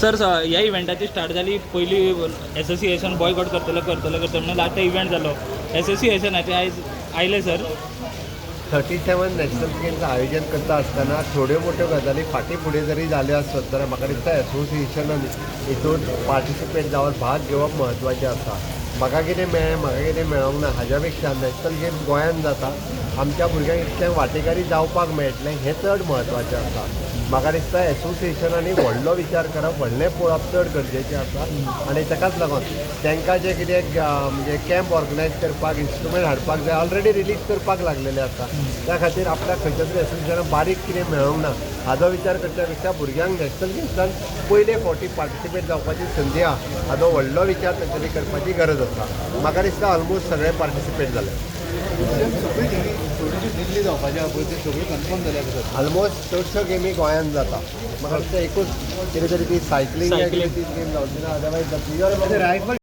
Sir ह्या इव्हेंटाची start जाली पयलीं एसोसिएशन बॉयकॉट करतले म्हणून आतां इव्हेंट जालो एसोसिएशनाचे आयज आयले सर 37 नॅशनल गेमचं आयोजन करता आसतना थोड्यो मोठ्यो गजाली फाटीं फुडें जरी जाल्यो आसत जाल्यार म्हाका दिसता एसोसिएशनान हितून पार्टिसिपेट जावन भाग घेवप म्हत्वाचें आसा. म्हाका कितें मेळ्ळें म्हाका कितें मेळोंक ना हाज्या पेक्षा नॅशनल गेम्स गोंयांत जाता आमच्या भुरग्यांक इतलें वांटेकारी जावपाक मेळटलें हें चड म्हत्वाचें आसा. म्हाका दिसता एसोसिएशनांनी व्हडलो विचार करप व्हडलें पळोवप चड गरजेचें आसा आनी ताकाच लागून तांकां जे कितें म्हणजे कॅम्प ऑर्गनायज करपाक इन्स्ट्रुमेंट हाडपाक जाय ऑलरेडी रिलीज करपाक लागलेले आसा. त्या खातीर आपल्याक खंयच्या तरी एसोसिएशनाक बारीक कितें मेळोंक ना हाजो विचार करच्या पेक्षा भुरग्यांक नॅशनल गेम्सान पयले फावटी पार्टिसिपेट जावपाची संदी आहा हाजो व्हडलो विचार तांच्यांनी करपाची गरज आसा. म्हाका दिसता ऑलमोस्ट सगळे पार्टिसिपेट जाले. दिल्ली जावपाचे आहा पळय ते सगळ्यो कन्फर्म जाल्या आसात. ऑलमोस्ट चडश्यो गेमी गोंयांत जाता. म्हाका दिसता एकूच कितें तरी ती सायकलींग ती गेम जावची ना अदरवायज